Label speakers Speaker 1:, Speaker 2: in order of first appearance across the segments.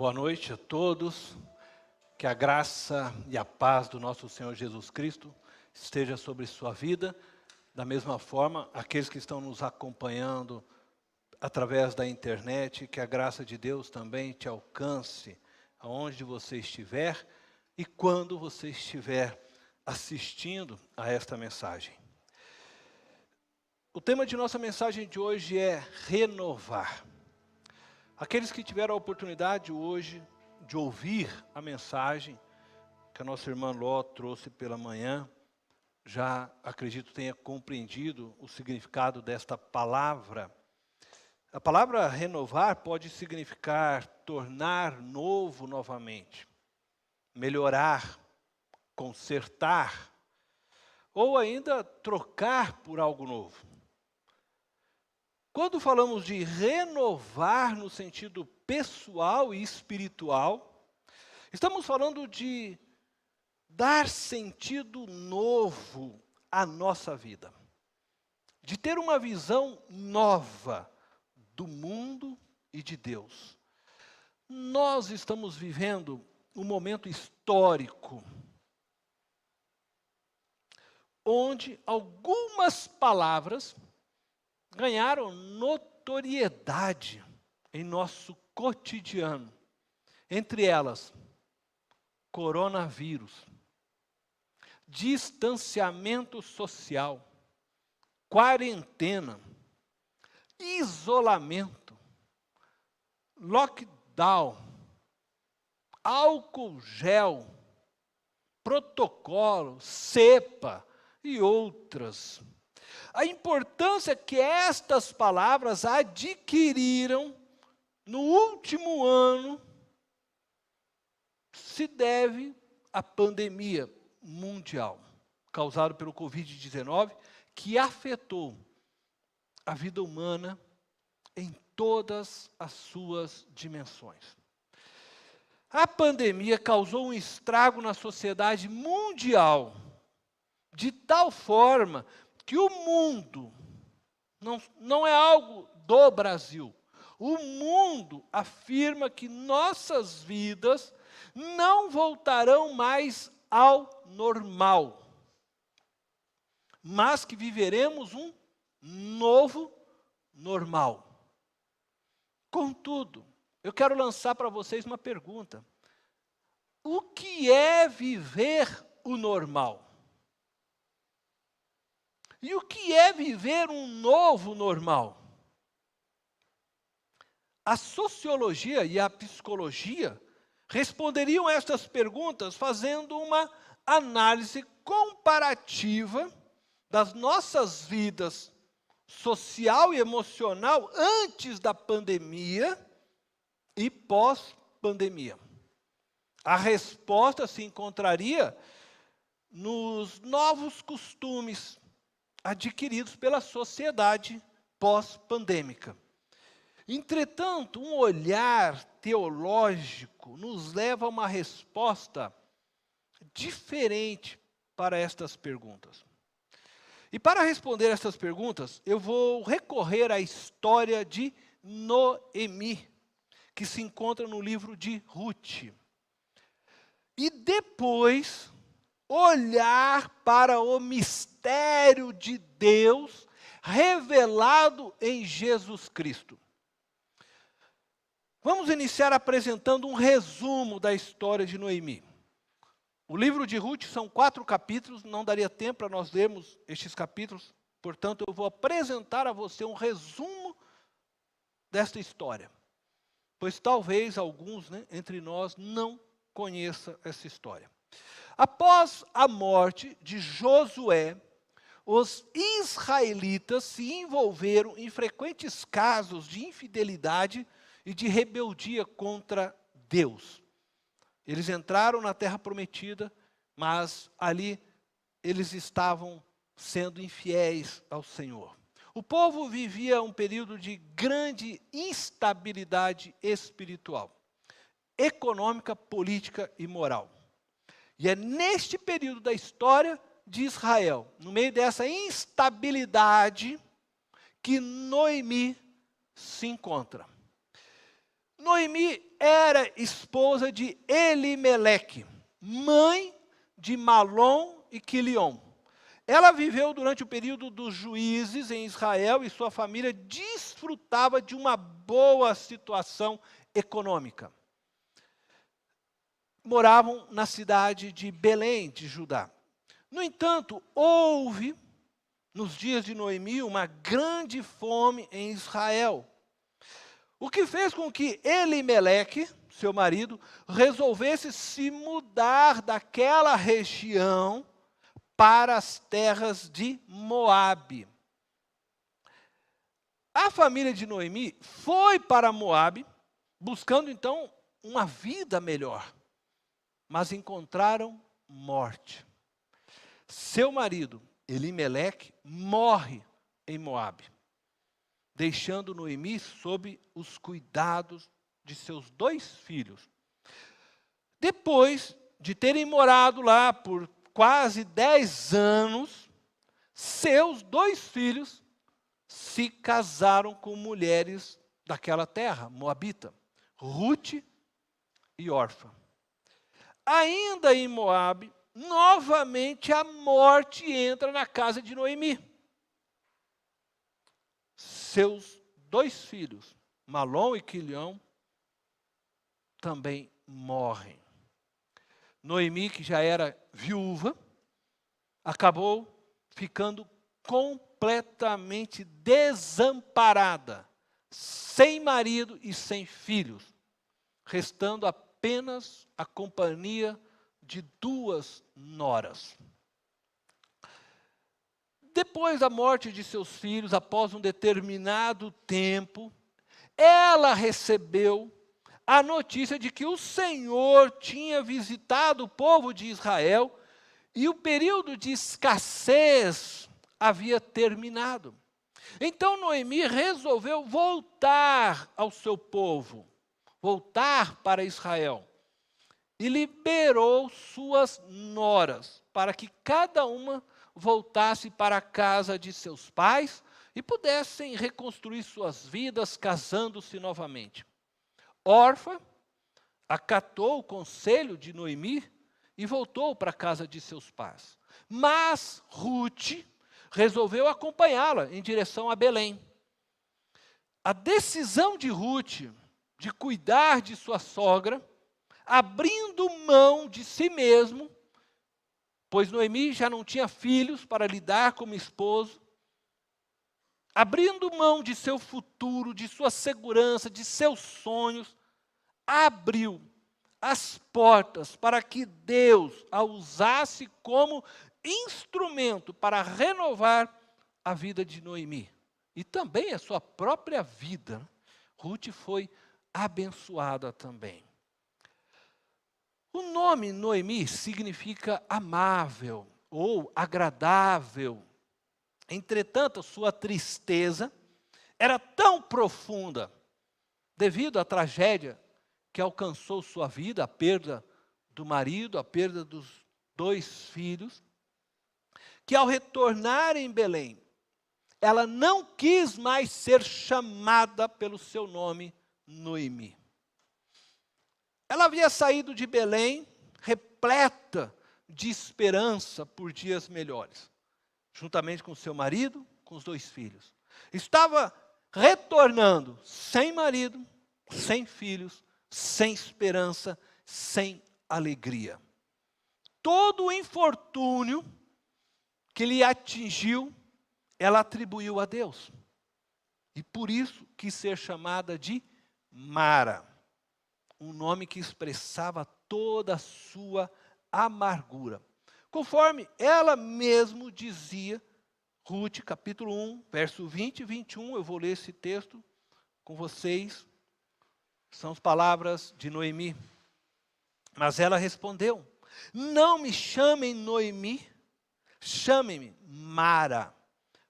Speaker 1: Boa noite a todos, que a graça e a paz do nosso Senhor Jesus Cristo esteja sobre sua vida. Da mesma forma, aqueles que estão nos acompanhando através da internet, que a graça de Deus também te alcance aonde você estiver e quando você estiver assistindo a esta mensagem. O tema de nossa mensagem de hoje é renovar. Aqueles que tiveram a oportunidade hoje de ouvir a mensagem que a nossa irmã Ló trouxe pela manhã, já acredito tenha compreendido o significado desta palavra. A palavra renovar pode significar tornar novo novamente, melhorar, consertar, ou ainda trocar por algo novo. Quando falamos de renovar no sentido pessoal e espiritual, estamos falando de dar sentido novo à nossa vida, de ter uma visão nova do mundo e de Deus. Nós estamos vivendo um momento histórico, onde algumas palavras ganharam notoriedade em nosso cotidiano. Entre elas, coronavírus, distanciamento social, quarentena, isolamento, lockdown, álcool gel, protocolo, cepa e outras. A importância que estas palavras adquiriram no último ano se deve à pandemia mundial causada pelo Covid-19, que afetou a vida humana em todas as suas dimensões. A pandemia causou um estrago na sociedade mundial, de tal forma que o mundo, não é algo do Brasil, o mundo afirma que nossas vidas não voltarão mais ao normal, mas que viveremos um novo normal. Contudo, eu quero lançar para vocês uma pergunta. O que é viver o normal? E o que é viver um novo normal? A sociologia e a psicologia responderiam a estas perguntas fazendo uma análise comparativa das nossas vidas social e emocional antes da pandemia e pós-pandemia. A resposta se encontraria nos novos costumes adquiridos pela sociedade pós-pandêmica. Entretanto, um olhar teológico nos leva a uma resposta diferente para estas perguntas. E para responder estas perguntas, eu vou recorrer à história de Noemi, que se encontra no livro de Ruth. E depois olhar para o mistério de Deus revelado em Jesus Cristo. Vamos iniciar apresentando um resumo da história de Noemi. O livro de Ruth são 4 capítulos, não daria tempo para nós lermos estes capítulos, portanto eu vou apresentar a você um resumo desta história, pois talvez alguns entre nós não conheçam essa história. Após a morte de Josué, os israelitas se envolveram em frequentes casos de infidelidade e de rebeldia contra Deus. Eles entraram na terra prometida, mas ali eles estavam sendo infiéis ao Senhor. O povo vivia um período de grande instabilidade espiritual, econômica, política e moral. E é neste período da história de Israel, no meio dessa instabilidade, que Noemi se encontra. Noemi era esposa de Elimeleque, mãe de Malom e Quiliom. Ela viveu durante o período dos juízes em Israel e sua família desfrutava de uma boa situação econômica. Moravam na cidade de Belém, de Judá. No entanto, houve, nos dias de Noemi, uma grande fome em Israel. O que fez com que Elimeleque, seu marido, resolvesse se mudar daquela região para as terras de Moabe. A família de Noemi foi para Moabe, buscando então uma vida melhor, mas encontraram morte. Seu marido, Elimeleque, morre em Moabe, deixando Noemi sob os cuidados de seus 2 filhos. Depois de terem morado lá por quase 10 anos, seus 2 filhos se casaram com mulheres daquela terra, moabita, Rute e Orfa. Ainda em Moabe, novamente a morte entra na casa de Noemi. Seus 2 filhos, Malom e Quiliom, também morrem. Noemi, que já era viúva, acabou ficando completamente desamparada, sem marido e sem filhos, restando apenas a companhia de 2 noras. Depois da morte de seus filhos, após um determinado tempo, ela recebeu a notícia de que o Senhor tinha visitado o povo de Israel e o período de escassez havia terminado. Então Noemi resolveu voltar ao seu povo, voltar para Israel, e liberou suas noras para que cada uma voltasse para a casa de seus pais e pudessem reconstruir suas vidas casando-se novamente. Orfa acatou o conselho de Noemi e voltou para a casa de seus pais. Mas Rute resolveu acompanhá-la em direção a Belém. A decisão de Rute de cuidar de sua sogra, abrindo mão de si mesmo, pois Noemi já não tinha filhos para lidar como esposo, abrindo mão de seu futuro, de sua segurança, de seus sonhos, abriu as portas para que Deus a usasse como instrumento para renovar a vida de Noemi. E também a sua própria vida. Rute foi abençoada também. O nome Noemi significa amável ou agradável. Entretanto, sua tristeza era tão profunda, devido à tragédia que alcançou sua vida, a perda do marido, a perda dos 2 filhos, que ao retornar em Belém, ela não quis mais ser chamada pelo seu nome Noemi. Ela havia saído de Belém repleta de esperança por dias melhores, juntamente com seu marido, com os 2 filhos. Estava retornando sem marido, sem filhos, sem esperança, sem alegria. Todo o infortúnio que lhe atingiu, ela atribuiu a Deus. E por isso quis ser chamada de Mara, um nome que expressava toda a sua amargura. Conforme ela mesmo dizia, Rute, capítulo 1, verso 20 e 21, eu vou ler esse texto com vocês. São as palavras de Noemi. Mas ela respondeu: não me chamem Noemi, chamem-me Mara,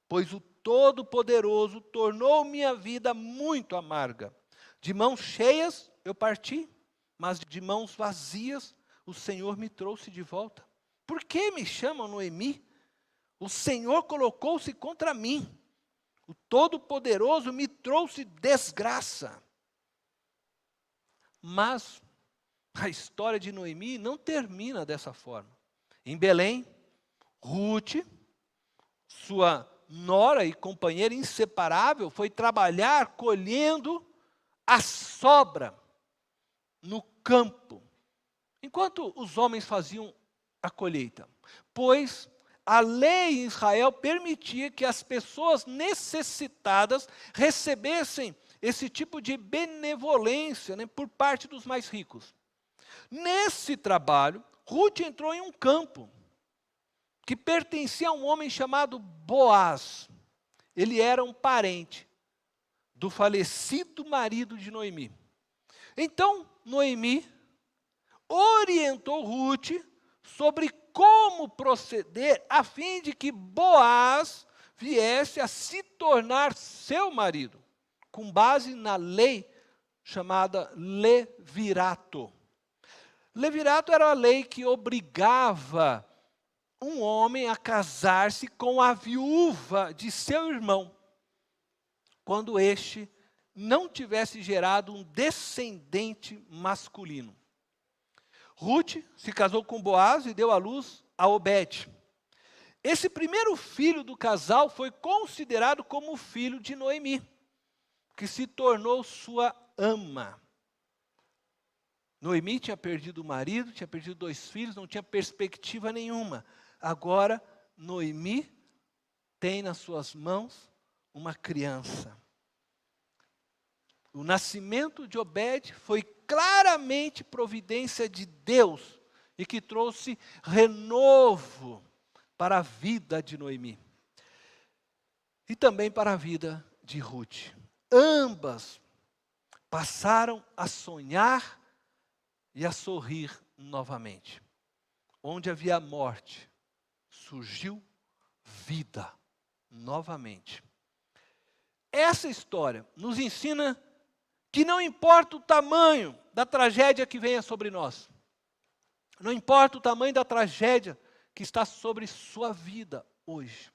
Speaker 1: pois o Todo-Poderoso tornou minha vida muito amarga. De mãos cheias eu parti, mas de mãos vazias o Senhor me trouxe de volta. Por que me chamam Noemi? O Senhor colocou-se contra mim. O Todo-Poderoso me trouxe desgraça. Mas a história de Noemi não termina dessa forma. Em Belém, Ruth, sua nora e companheira inseparável, foi trabalhar colhendo a sobra no campo, enquanto os homens faziam a colheita. Pois a lei em Israel permitia que as pessoas necessitadas recebessem esse tipo de benevolência, né, por parte dos mais ricos. Nesse trabalho, Ruth entrou em um campo que pertencia a um homem chamado Boaz. Ele era um parente do falecido marido de Noemi. Então, Noemi orientou Ruth sobre como proceder a fim de que Boaz viesse a se tornar seu marido, com base na lei chamada levirato. Levirato era a lei que obrigava um homem a casar-se com a viúva de seu irmão, quando este não tivesse gerado um descendente masculino. Ruth se casou com Boaz e deu à luz a Obed. Esse primeiro filho do casal foi considerado como o filho de Noemi, que se tornou sua ama. Noemi tinha perdido o marido, tinha perdido 2 filhos, não tinha perspectiva nenhuma. Agora, Noemi tem nas suas mãos uma criança. O nascimento de Obed foi claramente providência de Deus e que trouxe renovo para a vida de Noemi e também para a vida de Ruth. Ambas passaram a sonhar e a sorrir novamente. Onde havia morte, surgiu vida novamente. Essa história nos ensina que não importa o tamanho da tragédia que venha sobre nós, não importa o tamanho da tragédia que está sobre sua vida hoje,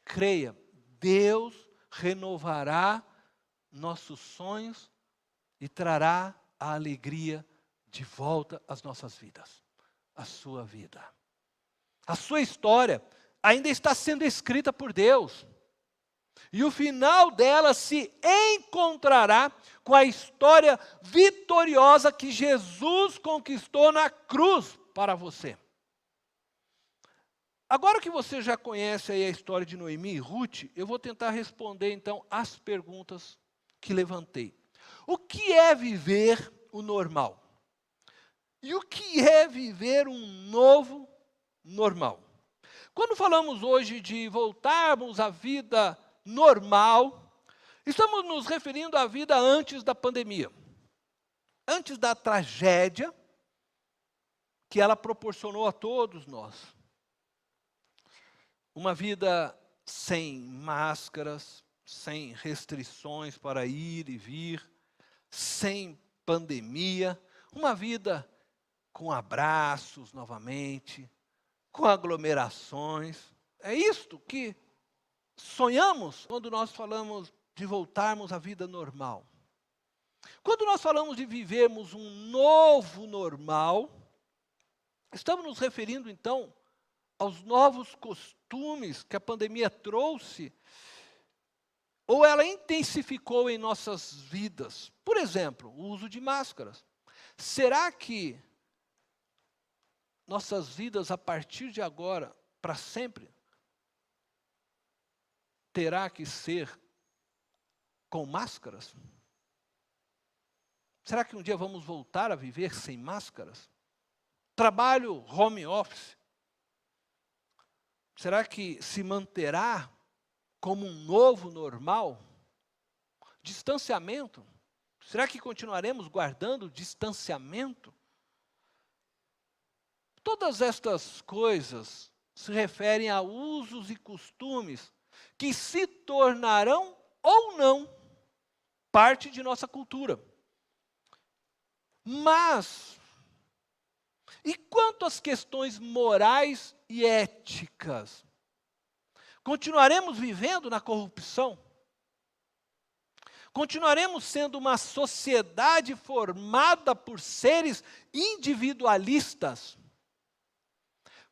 Speaker 1: creia, Deus renovará nossos sonhos e trará a alegria de volta às nossas vidas, à sua vida. A sua história ainda está sendo escrita por Deus. E o final dela se encontrará com a história vitoriosa que Jesus conquistou na cruz para você. Agora que você já conhece aí a história de Noemi e Ruth, eu vou tentar responder então as perguntas que levantei. O que é viver o normal? E o que é viver um novo normal? Quando falamos hoje de voltarmos à vida normal, estamos nos referindo à vida antes da pandemia, antes da tragédia que ela proporcionou a todos nós. Uma vida sem máscaras, sem restrições para ir e vir, sem pandemia, uma vida com abraços novamente, com aglomerações. É isto que sonhamos quando nós falamos de voltarmos à vida normal. Quando nós falamos de vivermos um novo normal, estamos nos referindo então aos novos costumes que a pandemia trouxe, ou ela intensificou em nossas vidas. Por exemplo, o uso de máscaras. Será que nossas vidas, a partir de agora, para sempre, terá que ser com máscaras? Será que um dia vamos voltar a viver sem máscaras? Trabalho home office. Será que se manterá como um novo normal? Distanciamento. Será que continuaremos guardando distanciamento? Todas estas coisas se referem a usos e costumes que se tornarão ou não parte de nossa cultura. Mas, e quanto às questões morais e éticas? Continuaremos vivendo na corrupção? Continuaremos sendo uma sociedade formada por seres individualistas.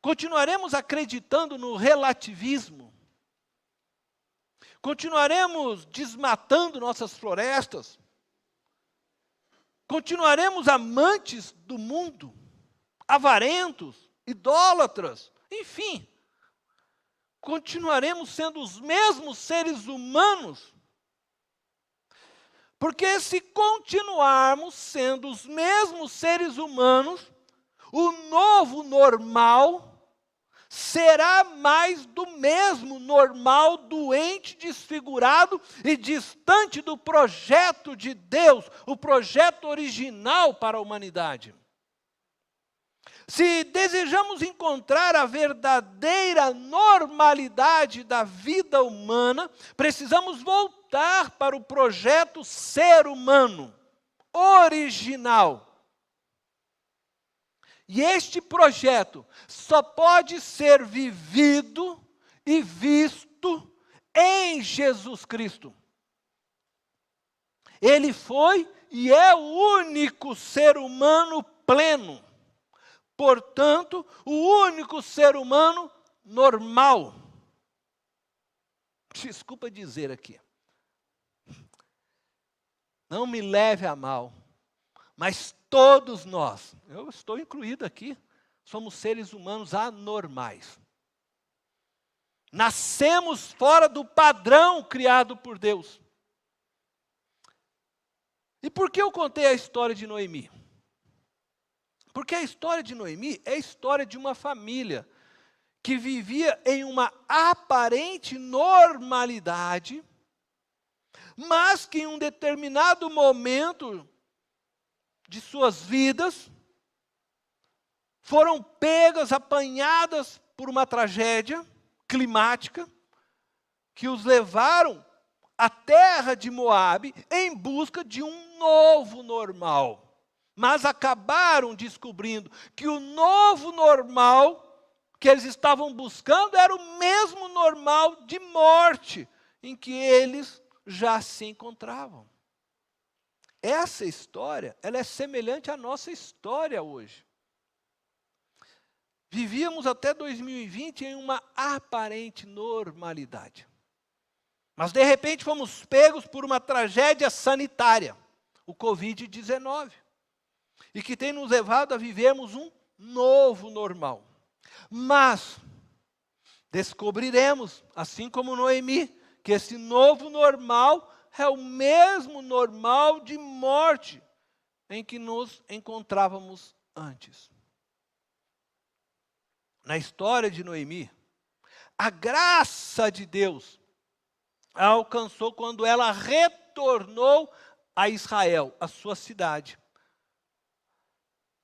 Speaker 1: Continuaremos acreditando no relativismo. Continuaremos desmatando nossas florestas. Continuaremos amantes do mundo, avarentos, idólatras, enfim. Continuaremos sendo os mesmos seres humanos. Porque se continuarmos sendo os mesmos seres humanos, o novo normal será mais do mesmo normal, doente, desfigurado e distante do projeto de Deus, o projeto original para a humanidade. Se desejamos encontrar a verdadeira normalidade da vida humana, precisamos voltar para o projeto ser humano, original. E este projeto só pode ser vivido e visto em Jesus Cristo. Ele foi e é o único ser humano pleno. Portanto, o único ser humano normal. Desculpa dizer aqui. Não me leve a mal, mas todos nós, eu estou incluído aqui, somos seres humanos anormais. Nascemos fora do padrão criado por Deus. E por que eu contei a história de Noemi? Porque a história de Noemi é a história de uma família que vivia em uma aparente normalidade, mas que em um determinado momento de suas vidas, foram pegas, apanhadas por uma tragédia climática, que os levaram à terra de Moabe em busca de um novo normal. Mas acabaram descobrindo que o novo normal que eles estavam buscando era o mesmo normal de morte em que eles já se encontravam. Essa história, ela é semelhante à nossa história hoje. Vivíamos até 2020 em uma aparente normalidade. Mas de repente fomos pegos por uma tragédia sanitária, o Covid-19, e que tem nos levado a vivermos um novo normal. Mas descobriremos, assim como Noemi, que esse novo normal é o mesmo normal de morte em que nos encontrávamos antes. Na história de Noemi, a graça de Deus a alcançou quando ela retornou a Israel, a sua cidade.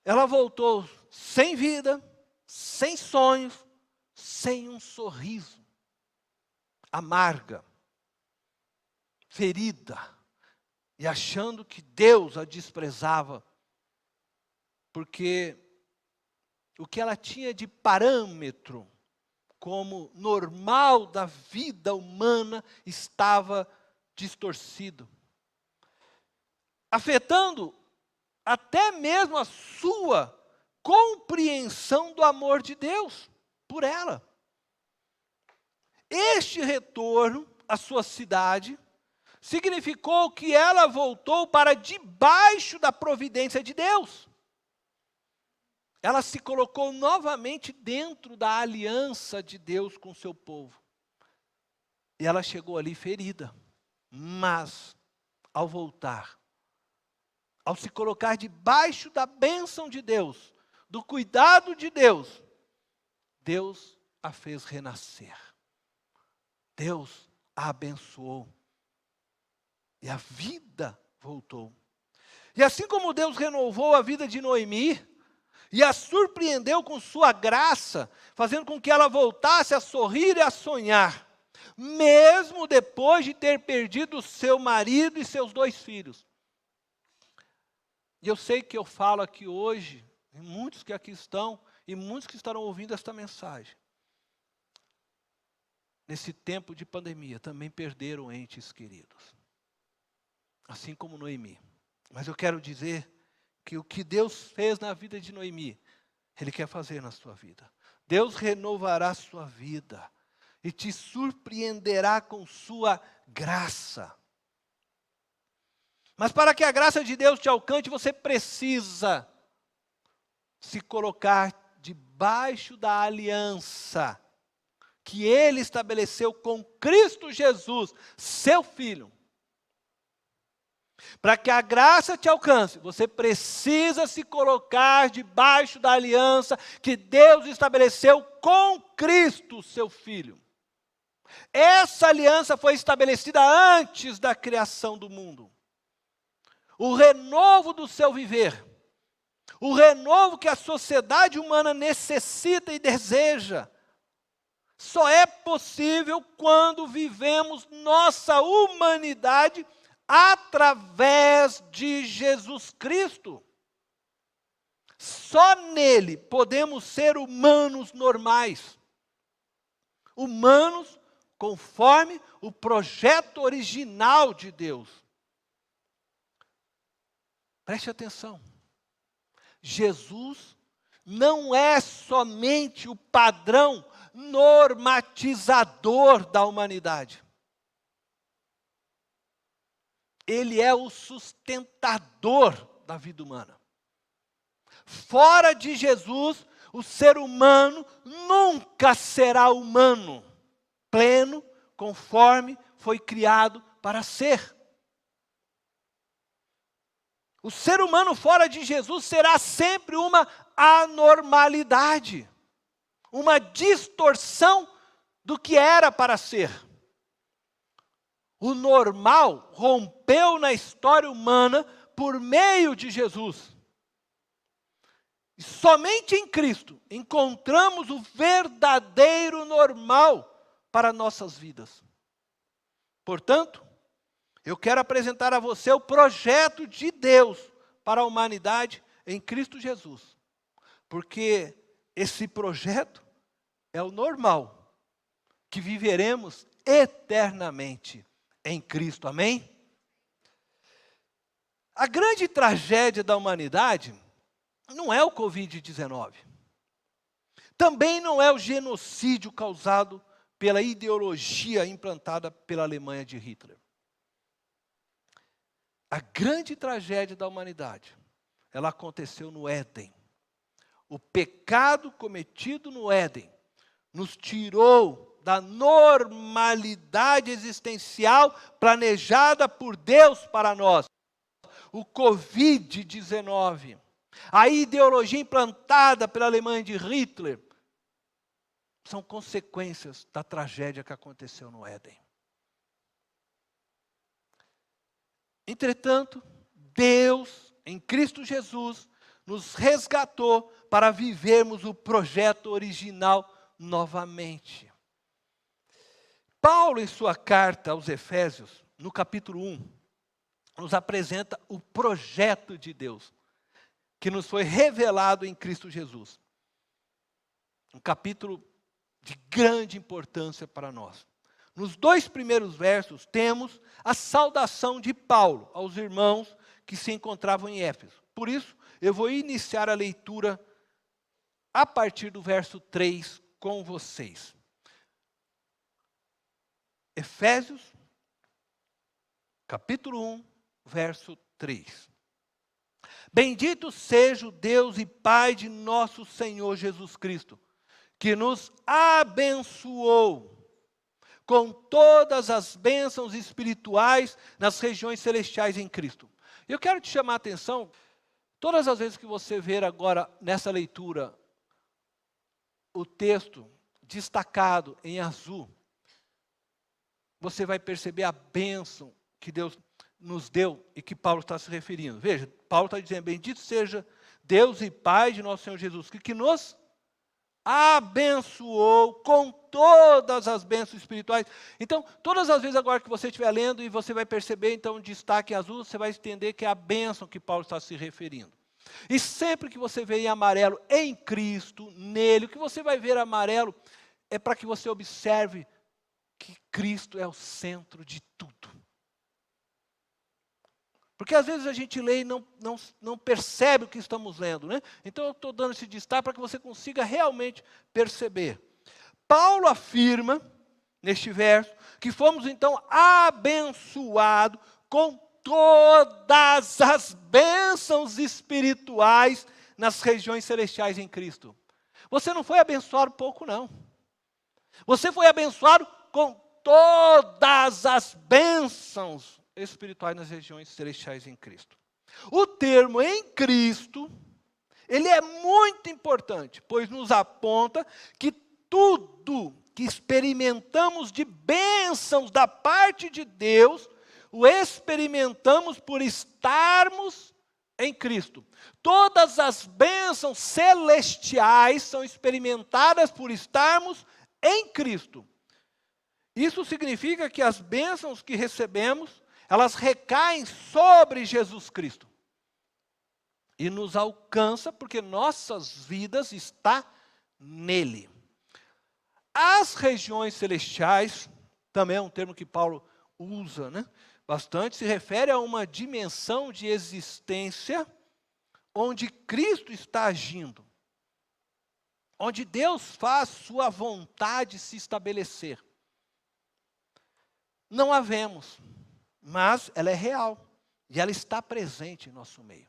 Speaker 1: Ela voltou sem vida, sem sonhos, sem um sorriso, amarga, ferida, e achando que Deus a desprezava, porque o que ela tinha de parâmetro como normal da vida humana estava distorcido, afetando até mesmo a sua compreensão do amor de Deus por ela. Este retorno à sua cidade significou que ela voltou para debaixo da providência de Deus. Ela se colocou novamente dentro da aliança de Deus com o seu povo. E ela chegou ali ferida. Mas, ao voltar, ao se colocar debaixo da bênção de Deus, do cuidado de Deus, Deus a fez renascer. Deus a abençoou. E a vida voltou. E assim como Deus renovou a vida de Noemi, e a surpreendeu com sua graça, fazendo com que ela voltasse a sorrir e a sonhar, mesmo depois de ter perdido seu marido e seus 2 filhos. E eu sei que eu falo aqui hoje, e muitos que aqui estão, e muitos que estarão ouvindo esta mensagem, nesse tempo de pandemia, também perderam entes queridos. assim como Noemi. Mas eu quero dizer que o que Deus fez na vida de Noemi, Ele quer fazer na sua vida. Deus renovará a sua vida e te surpreenderá com sua graça. Mas para que a graça de Deus te alcance, você precisa se colocar debaixo da aliança que Ele estabeleceu com Cristo Jesus, seu Filho. Para que a graça te alcance, você precisa se colocar debaixo da aliança que Deus estabeleceu com Cristo, seu Filho. Essa aliança foi estabelecida antes da criação do mundo. O renovo do seu viver, o renovo que a sociedade humana necessita e deseja, só é possível quando vivemos nossa humanidade através de Jesus Cristo. Só nele podemos ser humanos normais. Humanos conforme o projeto original de Deus. Preste atenção. Jesus não é somente o padrão normatizador da humanidade. Ele é o sustentador da vida humana. Fora de Jesus, o ser humano nunca será humano, pleno, conforme foi criado para ser. O ser humano fora de Jesus será sempre uma anormalidade, uma distorção do que era para ser. O normal rompeu na história humana por meio de Jesus. E somente em Cristo encontramos o verdadeiro normal para nossas vidas. Portanto, eu quero apresentar a você o projeto de Deus para a humanidade em Cristo Jesus. Porque esse projeto é o normal que viveremos eternamente em Cristo, amém? A grande tragédia da humanidade não é o Covid-19. Também não é o genocídio causado pela ideologia implantada pela Alemanha de Hitler. A grande tragédia da humanidade, ela aconteceu no Éden. O pecado cometido no Éden nos tirou da normalidade existencial planejada por Deus para nós. O Covid-19, a ideologia implantada pela Alemanha de Hitler, são consequências da tragédia que aconteceu no Éden. Entretanto, Deus, em Cristo Jesus, nos resgatou para vivermos o projeto original novamente. Paulo, em sua carta aos Efésios, no capítulo 1, nos apresenta o projeto de Deus, que nos foi revelado em Cristo Jesus. Um capítulo de grande importância para nós. Nos 2 primeiros versos, temos a saudação de Paulo aos irmãos que se encontravam em Éfeso. Por isso, eu vou iniciar a leitura a partir do verso 3 com vocês. Efésios, capítulo 1, verso 3. Bendito seja o Deus e Pai de nosso Senhor Jesus Cristo, que nos abençoou com todas as bênçãos espirituais nas regiões celestiais em Cristo. Eu quero te chamar a atenção, todas as vezes que você ver agora nessa leitura, o texto destacado em azul, você vai perceber a bênção que Deus nos deu e que Paulo está se referindo. Veja, Paulo está dizendo, bendito seja Deus e Pai de nosso Senhor Jesus Cristo, que nos abençoou com todas as bênçãos espirituais. Então, todas as vezes agora que você estiver lendo e você vai perceber, então, o destaque azul, você vai entender que é a bênção que Paulo está se referindo. E sempre que você vê em amarelo, em Cristo, nele, o que você vai ver amarelo é para que você observe que Cristo é o centro de tudo. Porque às vezes a gente lê e não percebe o que estamos lendo, né? Então eu estou dando esse destaque para que você consiga realmente perceber. Paulo afirma, neste verso, que fomos então abençoados com todas as bênçãos espirituais nas regiões celestiais em Cristo. Você não foi abençoado pouco, não. Você foi abençoado com todas as bênçãos espirituais nas regiões celestiais em Cristo. O termo em Cristo, ele é muito importante, pois nos aponta que tudo que experimentamos de bênçãos da parte de Deus, o experimentamos por estarmos em Cristo. Todas as bênçãos celestiais são experimentadas por estarmos em Cristo. Isso significa que as bênçãos que recebemos, elas recaem sobre Jesus Cristo. E nos alcança porque nossas vidas estão nele. As regiões celestiais, também é um termo que Paulo usa, né? Bastante, se refere a uma dimensão de existência onde Cristo está agindo. Onde Deus faz sua vontade se estabelecer. Não a vemos, mas ela é real. E ela está presente em nosso meio.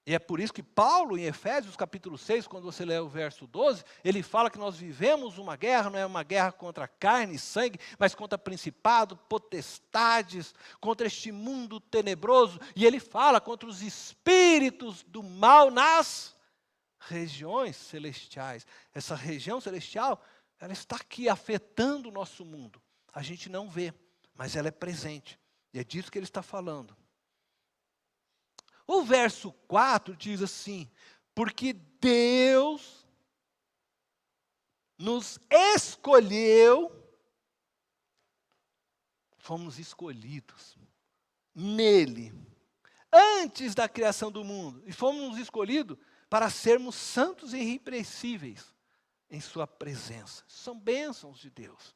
Speaker 1: E é por isso que Paulo, em Efésios capítulo 6, quando você lê o verso 12, ele fala que nós vivemos uma guerra, não é uma guerra contra carne e sangue, mas contra principado, potestades, contra este mundo tenebroso. E ele fala contra os espíritos do mal nas regiões celestiais. Essa região celestial, ela está aqui afetando o nosso mundo. A gente não vê, mas ela é presente. E é disso que ele está falando. O verso 4 diz assim: porque Deus nos escolheu, fomos escolhidos nele, antes da criação do mundo, e fomos escolhidos para sermos santos e irrepreensíveis em sua presença. São bênçãos de Deus.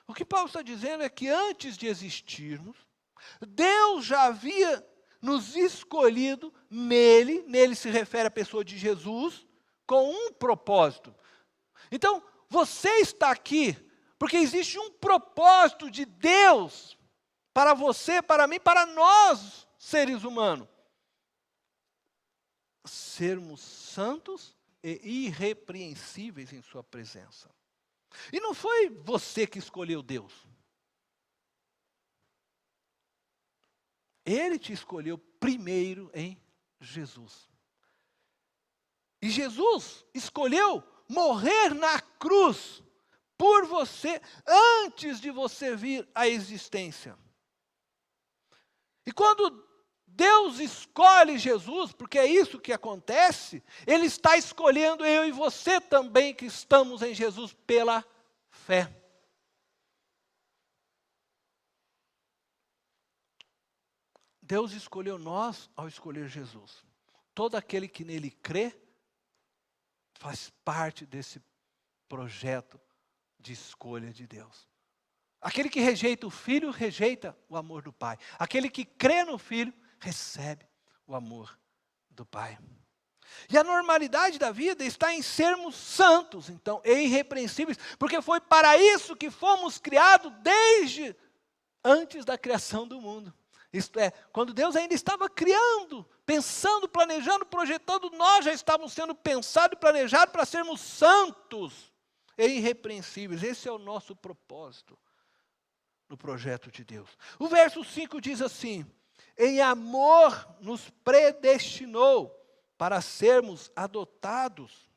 Speaker 1: O que Paulo está dizendo é que antes de existirmos, Deus já havia nos escolhido nele se refere à pessoa de Jesus, com um propósito. Então, você está aqui, porque existe um propósito de Deus, para você, para mim, para nós, seres humanos. Sermos santos e irrepreensíveis em sua presença. E não foi você que escolheu Deus. Ele te escolheu primeiro em Jesus. E Jesus escolheu morrer na cruz por você antes de você vir à existência. E quando Deus escolhe Jesus, porque é isso que acontece, Ele está escolhendo eu e você também que estamos em Jesus pela fé. Deus escolheu nós ao escolher Jesus. Todo aquele que nele crê faz parte desse projeto de escolha de Deus. Aquele que rejeita o Filho, rejeita o amor do Pai. Aquele que crê no Filho, recebe o amor do Pai. E a normalidade da vida está em sermos santos, então, e irrepreensíveis, porque foi para isso que fomos criados desde antes da criação do mundo. Isto é, quando Deus ainda estava criando, pensando, planejando, projetando, nós já estávamos sendo pensados e planejados para sermos santos e irrepreensíveis. Esse é o nosso propósito no projeto de Deus. O verso 5 diz assim: em amor nos predestinou para sermos adotados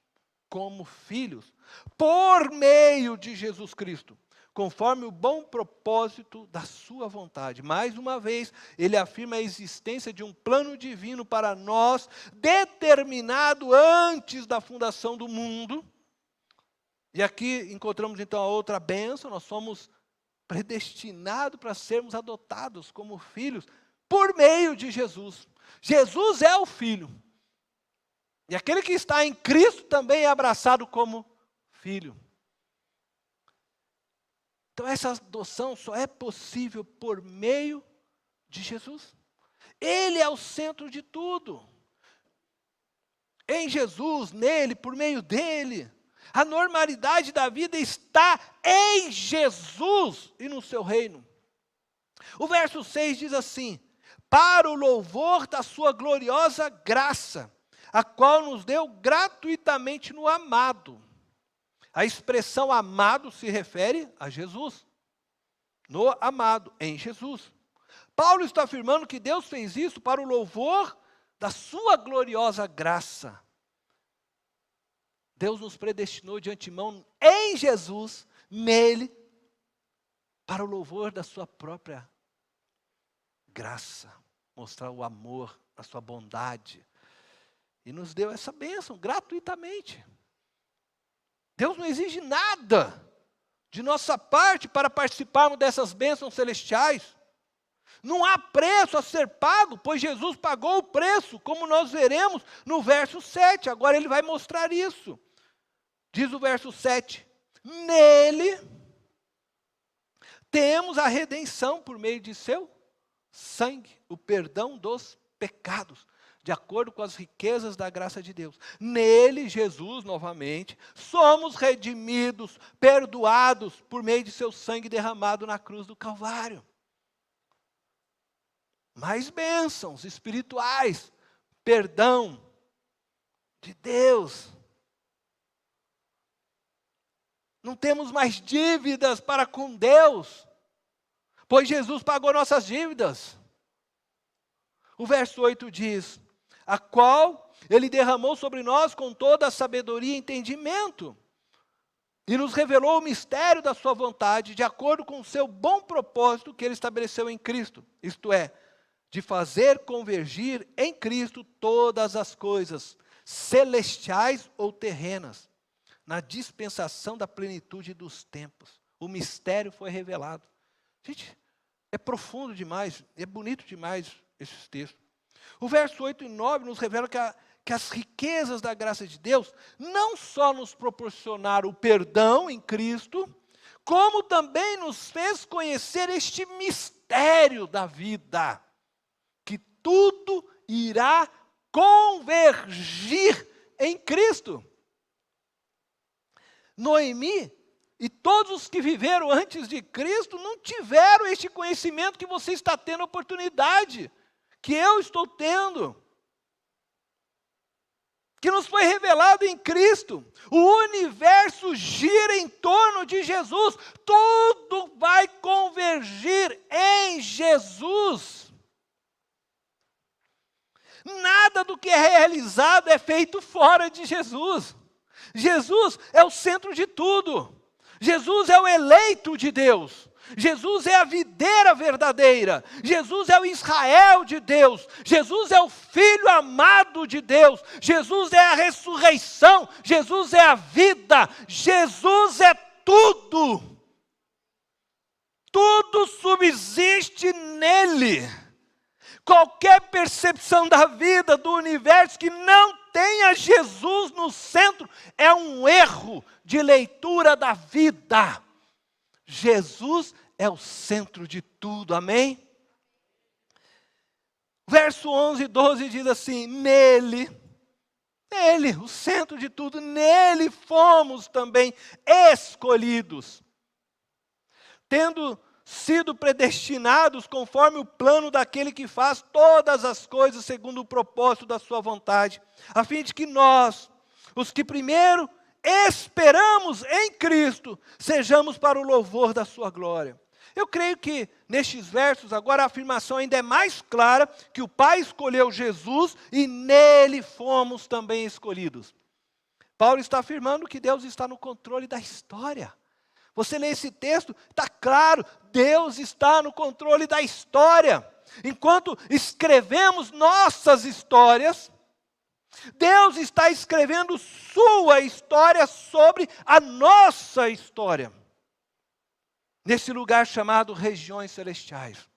Speaker 1: como filhos, por meio de Jesus Cristo, conforme o bom propósito da sua vontade. Mais uma vez, ele afirma a existência de um plano divino para nós, determinado antes da fundação do mundo. E aqui encontramos então a outra bênção: nós somos predestinados para sermos adotados como filhos, por meio de Jesus. Jesus é o Filho. E aquele que está em Cristo também é abraçado como filho. Então essa adoção só é possível por meio de Jesus. Ele é o centro de tudo. Em Jesus, nele, por meio dele. A normalidade da vida está em Jesus e no seu reino. O verso 6 diz assim: para o louvor da sua gloriosa graça, a qual nos deu gratuitamente no amado. A expressão amado se refere a Jesus. No amado, em Jesus. Paulo está afirmando que Deus fez isso para o louvor da sua gloriosa graça. Deus nos predestinou de antemão em Jesus, nele, para o louvor da sua própria graça. Mostrar o amor, a sua bondade. E nos deu essa bênção gratuitamente. Deus não exige nada de nossa parte para participarmos dessas bênçãos celestiais. Não há preço a ser pago, pois Jesus pagou o preço, como nós veremos no verso 7. Agora ele vai mostrar isso. Diz o verso 7. Nele temos a redenção por meio de seu sangue, o perdão dos pecados, de acordo com as riquezas da graça de Deus. Nele, Jesus, novamente, somos redimidos, perdoados por meio de seu sangue derramado na cruz do Calvário. Mais bênçãos espirituais, perdão de Deus. Não temos mais dívidas para com Deus, pois Jesus pagou nossas dívidas. O verso 8 diz: a qual ele derramou sobre nós com toda a sabedoria e entendimento, e nos revelou o mistério da sua vontade, de acordo com o seu bom propósito que ele estabeleceu em Cristo, isto é, de fazer convergir em Cristo todas as coisas, celestiais ou terrenas, na dispensação da plenitude dos tempos. O mistério foi revelado. Gente, é profundo demais, é bonito demais esses textos. O verso 8 e 9 nos revela que as riquezas da graça de Deus não só nos proporcionaram o perdão em Cristo, como também nos fez conhecer este mistério da vida, que tudo irá convergir em Cristo. Noemi e todos os que viveram antes de Cristo não tiveram este conhecimento que você está tendo oportunidade, que eu estou tendo, que nos foi revelado em Cristo. O universo gira em torno de Jesus, tudo vai convergir em Jesus. Nada do que é realizado é feito fora de Jesus. Jesus é o centro de tudo. Jesus é o eleito de Deus. Jesus é a videira verdadeira. Jesus é o Israel de Deus. Jesus é o Filho amado de Deus. Jesus é a ressurreição. Jesus é a vida. Jesus é tudo. Tudo subsiste nele. Qualquer percepção da vida, do universo que não tenha Jesus no centro é um erro de leitura da vida. Jesus é o centro de tudo, amém? Verso 11 e 12 diz assim: nele, o centro de tudo, nele fomos também escolhidos, tendo sido predestinados conforme o plano daquele que faz todas as coisas segundo o propósito da sua vontade, a fim de que nós, os que primeiro esperamos em Cristo, sejamos para o louvor da sua glória. Eu creio que nestes versos agora a afirmação ainda é mais clara, que o Pai escolheu Jesus e nele fomos também escolhidos. Paulo está afirmando que Deus está no controle da história. Você lê esse texto, está claro, Deus está no controle da história. Enquanto escrevemos nossas histórias, Deus está escrevendo sua história sobre a nossa história. Nesse lugar chamado regiões celestiais.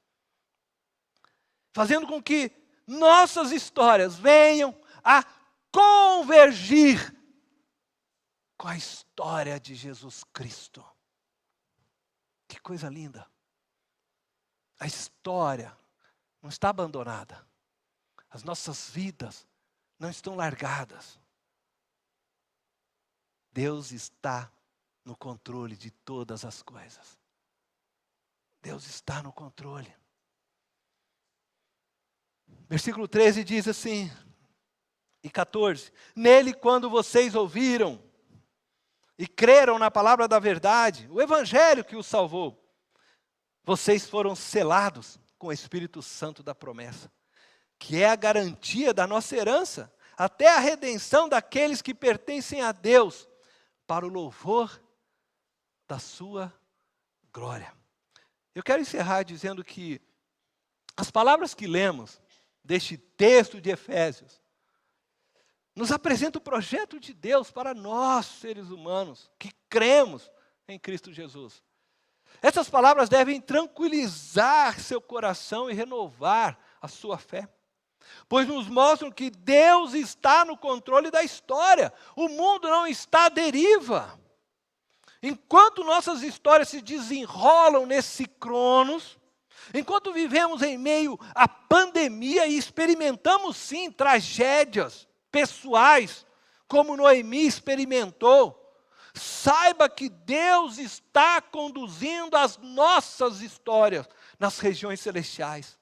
Speaker 1: Fazendo com que nossas histórias venham a convergir com a história de Jesus Cristo. Que coisa linda. A história não está abandonada. As nossas vidas não estão largadas. Deus está no controle de todas as coisas. Deus está no controle. Versículo 13 diz assim, e 14. Nele, quando vocês ouviram e creram na palavra da verdade, o evangelho que os salvou, vocês foram selados com o Espírito Santo da promessa, que é a garantia da nossa herança, até a redenção daqueles que pertencem a Deus, para o louvor da sua glória. Eu quero encerrar dizendo que as palavras que lemos deste texto de Efésios nos apresentam o projeto de Deus para nós, seres humanos, que cremos em Cristo Jesus. Essas palavras devem tranquilizar seu coração e renovar a sua fé, pois nos mostram que Deus está no controle da história. O mundo não está à deriva. Enquanto nossas histórias se desenrolam nesse cronos, enquanto vivemos em meio à pandemia e experimentamos sim tragédias pessoais, como Noemi experimentou, saiba que Deus está conduzindo as nossas histórias nas regiões celestiais.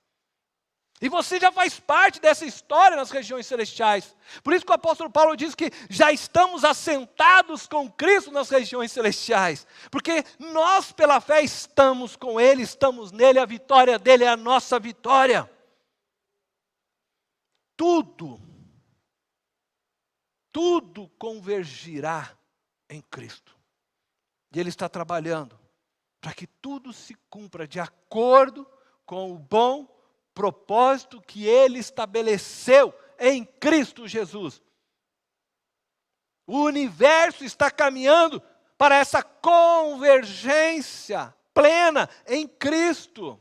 Speaker 1: E você já faz parte dessa história nas regiões celestiais. Por isso que o apóstolo Paulo diz que já estamos assentados com Cristo nas regiões celestiais. Porque nós, pela fé, estamos com Ele, estamos nele, a vitória dele é a nossa vitória. Tudo convergirá em Cristo. E Ele está trabalhando para que tudo se cumpra de acordo com o bom propósito que Ele estabeleceu em Cristo Jesus. O universo está caminhando para essa convergência plena em Cristo.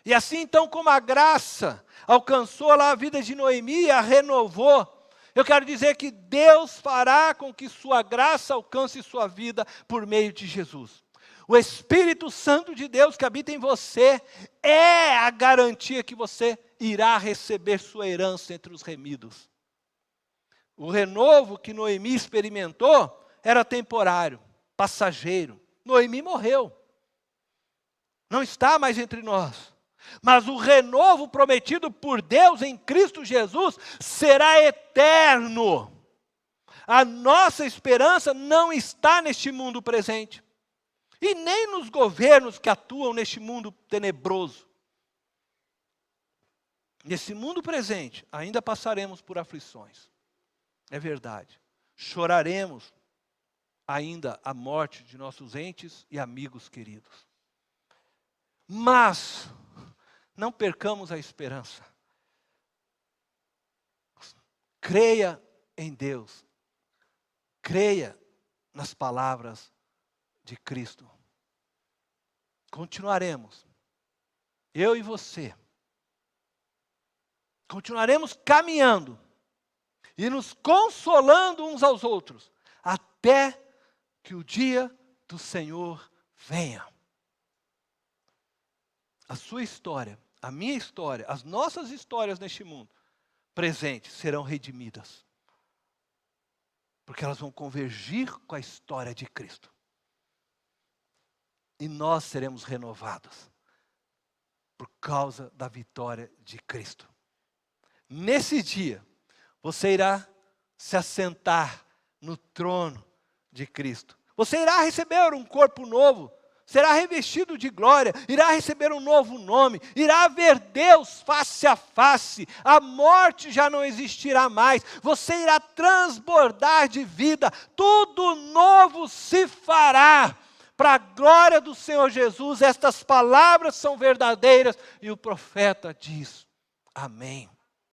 Speaker 1: E assim então, como a graça alcançou lá a vida de Noemi e a renovou, eu quero dizer que Deus fará com que sua graça alcance sua vida por meio de Jesus. O Espírito Santo de Deus que habita em você é a garantia que você irá receber sua herança entre os remidos. O renovo que Noemi experimentou era temporário, passageiro. Noemi morreu. Não está mais entre nós. Mas o renovo prometido por Deus em Cristo Jesus será eterno. A nossa esperança não está neste mundo presente. E nem nos governos que atuam neste mundo tenebroso. Nesse mundo presente, ainda passaremos por aflições. É verdade. Choraremos ainda a morte de nossos entes e amigos queridos. Mas não percamos a esperança. Creia em Deus. Creia nas palavras de Cristo. Continuaremos, eu e você, continuaremos caminhando e nos consolando uns aos outros, até que o dia do Senhor venha. A sua história, a minha história, as nossas histórias neste mundo presente serão redimidas, porque elas vão convergir com a história de Cristo. E nós seremos renovados por causa da vitória de Cristo. Nesse dia, você irá se assentar no trono de Cristo. Você irá receber um corpo novo, será revestido de glória, irá receber um novo nome, irá ver Deus face a face, a morte já não existirá mais, você irá transbordar de vida, tudo novo se fará. Para a glória do Senhor Jesus, estas palavras são verdadeiras e o profeta diz, amém.